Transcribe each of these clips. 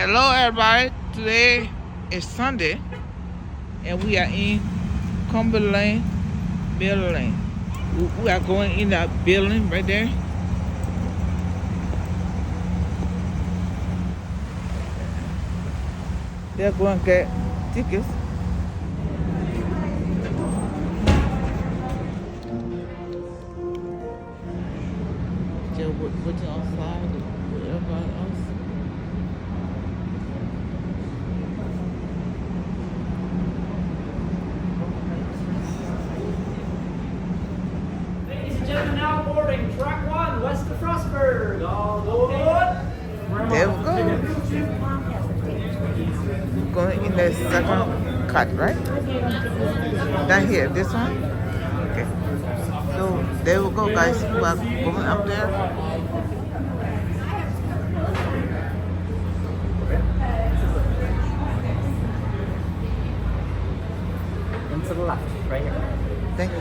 Hello, everybody. Today is Sunday, and we are in Cumberland building. We are going in that building right there. They're going to get tickets. Just waiting outside with everybody else. Now boarding track 1 west of Frostberg. All going. There we go. We're going in the second cut, right? Down here, this one? Okay. So there we go, guys. We are going up there. Into the left, right here. Thank you.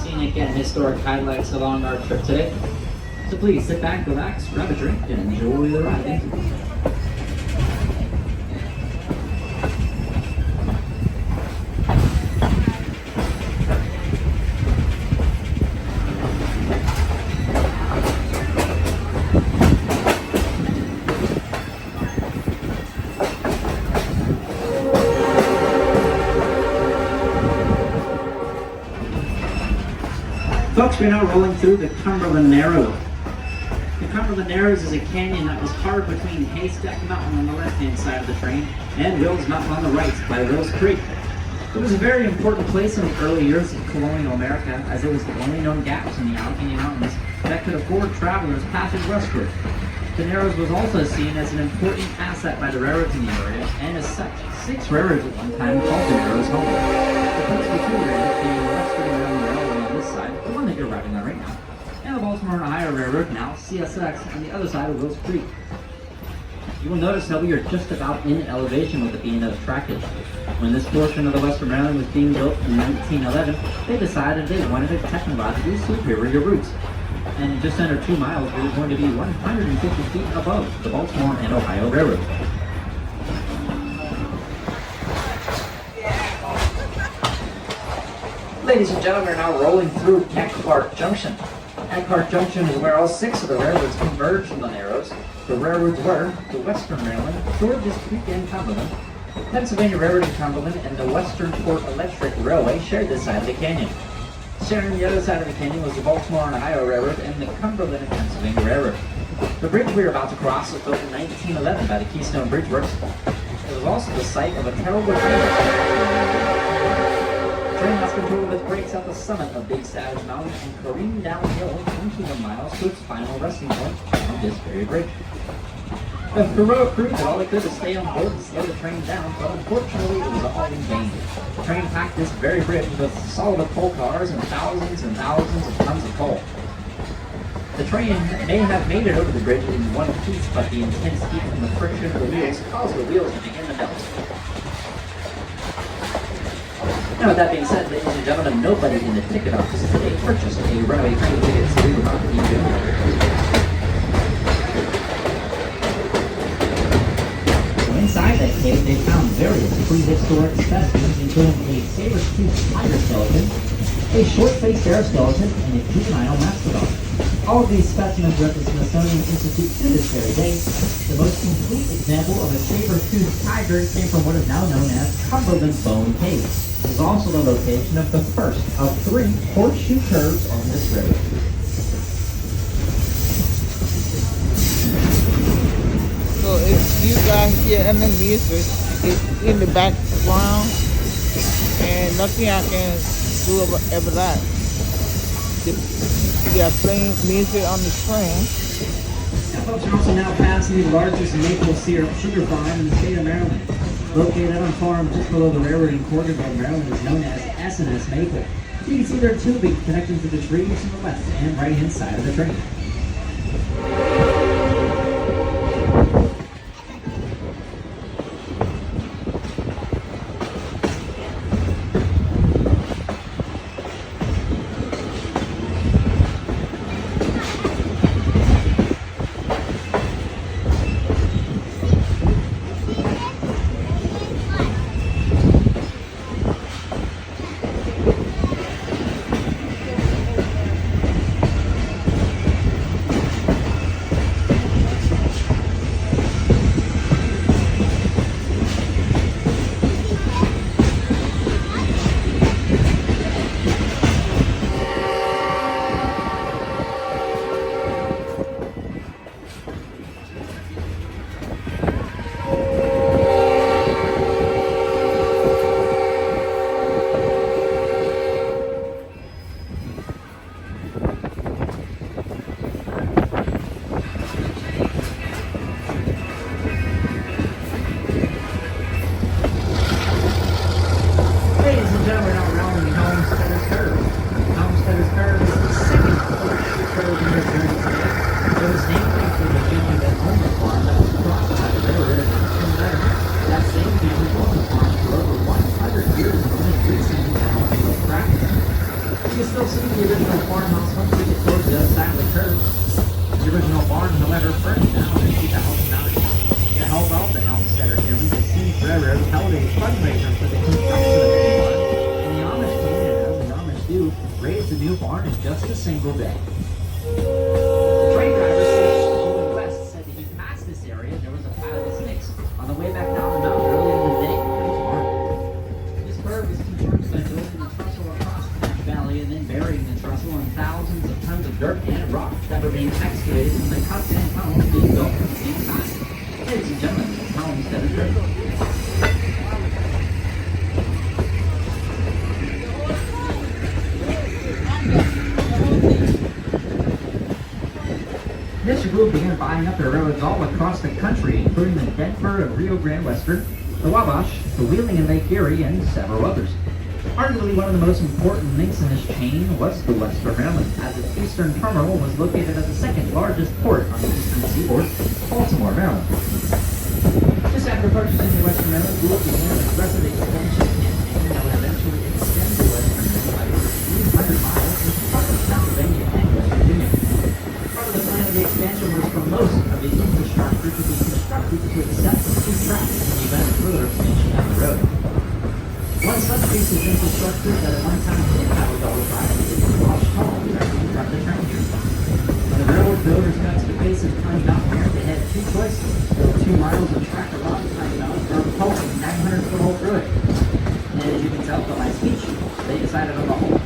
Scenic and historic highlights along our trip today. So please sit back, relax, grab a drink, and enjoy the ride. Thank you. Folks, we're now rolling through the Cumberland Narrows. The Cumberland Narrows is a canyon that was carved between Haystack Mountain on the left-hand side of the train and Wills Mountain on the right by Wills Creek. It was a very important place in the early years of colonial America, as it was the only known gaps in the Allegheny Mountains that could afford travelers passage westward. The Narrows was also seen as an important asset by the railroads in the area, and as such, 6 railroads at one time called the Narrows home. The principal 2 railroads being the Western Railroad on this side, the one that you're riding on right now, and the Baltimore and Ohio Railroad, now CSX, on the other side of Wills Creek. You will notice how we are just about in elevation with the B&O's trackage. When this portion of the Western Railroad was being built in 1911, they decided they wanted a technologically superior route. And in just under 2 miles, we were going to be 150 feet above the Baltimore and Ohio Railroad. Ladies and gentlemen, we're now rolling through Eckhart Junction. Eckhart Junction is where all 6 of the railroads converged from the Narrows. The railroads were the Western Railroad, Georges Creek and Cumberland, Pennsylvania Railroad in Cumberland, and the Western Port Electric Railway shared this side of the canyon. Sharing the other side of the canyon was the Baltimore and Ohio Railroad and the Cumberland and Pennsylvania Railroad. The bridge we are about to cross was built in 1911 by the Keystone Bridge Works. It was also the site of a terrible train. The train lost control of its brakes at the summit of Big Savage Mountain and careened downhill 21 miles to its final resting point on this very bridge. The heroic crew did all they could to stay on board and slow the train down, but unfortunately it was all in vain. The train packed this very bridge with solid coal cars and thousands of tons of coal. The train may have made it over the bridge in one piece, but the intense heat from the friction of the wheels caused the wheels to begin to melt. Now, with that being said, ladies and gentlemen, nobody in the ticket office today purchased a runaway train ticket, so we will not be doing it. Inside that cave, they found various prehistoric specimens, including a saber-toothed tiger skeleton, a short-faced bear skeleton, and a juvenile mastodon. All of these specimens are at the Smithsonian Institute to this very day. The most complete example of a saber-toothed tiger came from what is now known as Cumberland Bone Cave. It is also the location of the first of 3 horseshoe curves on this river. So if you guys hear any music, it's in the background, and nothing I can do about that. They are playing music on the train. Now, folks are also now passing the largest maple syrup sugar farm in the state of Maryland. Located on a farm just below the railroad in Corderville, Maryland, is known as S&S Maple. So you can see there are tubing connecting to the trees on the left and right hand side of the train. This group began buying up the railroads all across the country, including the Denver and Rio Grande Western, the Wabash, the Wheeling and Lake Erie, and several others. Arguably one of the most important links in this chain was the Western Railroad, as its eastern terminal was located at the second largest port on the eastern seaboard, Baltimore, Maryland. Just after purchasing the Western Railroad, Gould began an aggressive expansion campaign that would eventually extend the Western Railroad by 300 miles into parts of Pennsylvania and West Virginia. Part of the plan of the expansion was for most of the infrastructure to be constructed to accept two tracks in the event of further expansion down the road. One such piece of infrastructure that at one time did have a double track is the Wash Tunnel directly in front of the train here. When the railroad builders got to the base of Pine Mountain here, they had two choices: build 2 miles of track along Pine Mountain or pump a 900-foot hole through it. And as you can tell from my speech, they decided on the hole.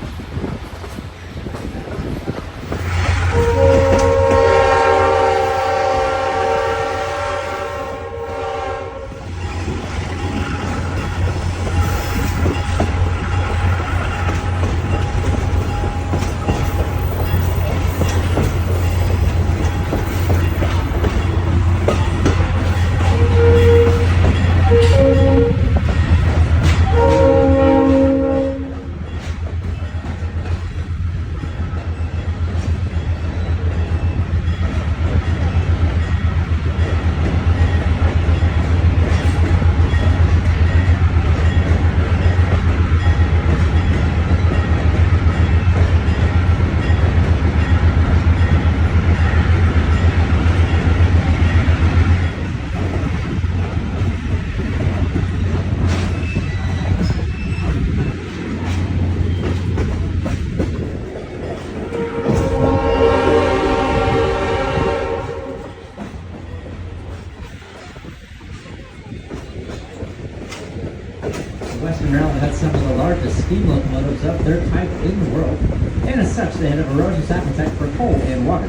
Western Railroad had some of the largest steam locomotives of their type in the world, and as such they had a ferocious appetite for coal and water.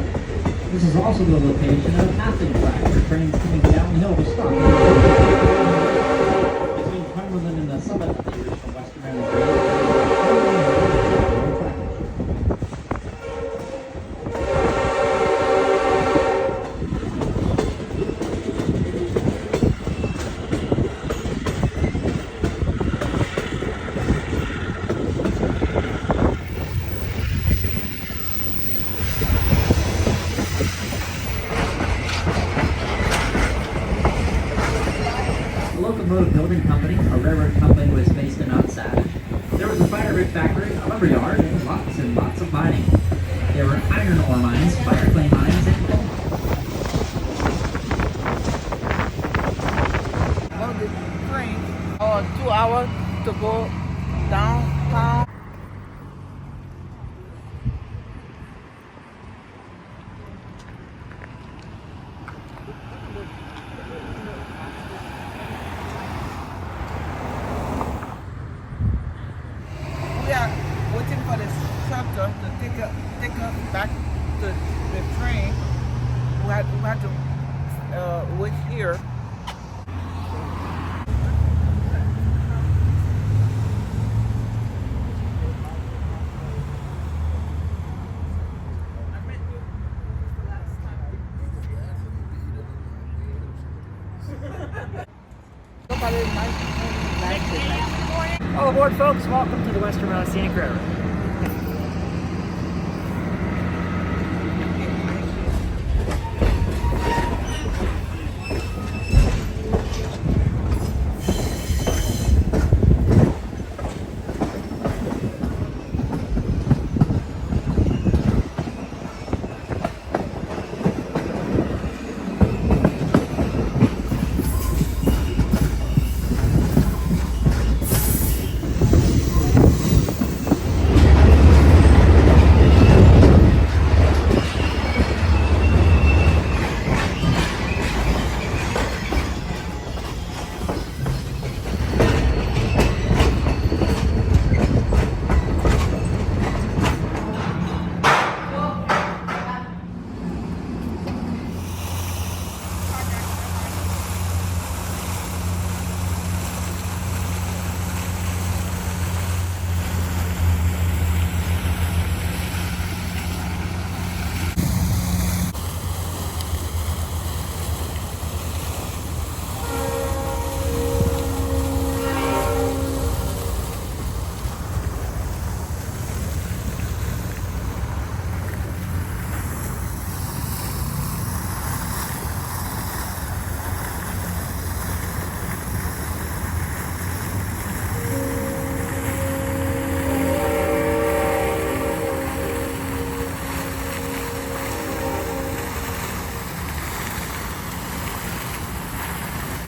This is also the location of Halfing Track, where trains coming downhill will stop between Cumberland and the summit of the original Western Railroad. lumberyard and lots of mining. There were iron ore mines, fire clay mines, and coal. On the train, 2 hours to go downtown. We are waiting for the shuttle to take us back to the train. We had to wait here. All aboard, folks. Welcome to the Western Scenic Railroad.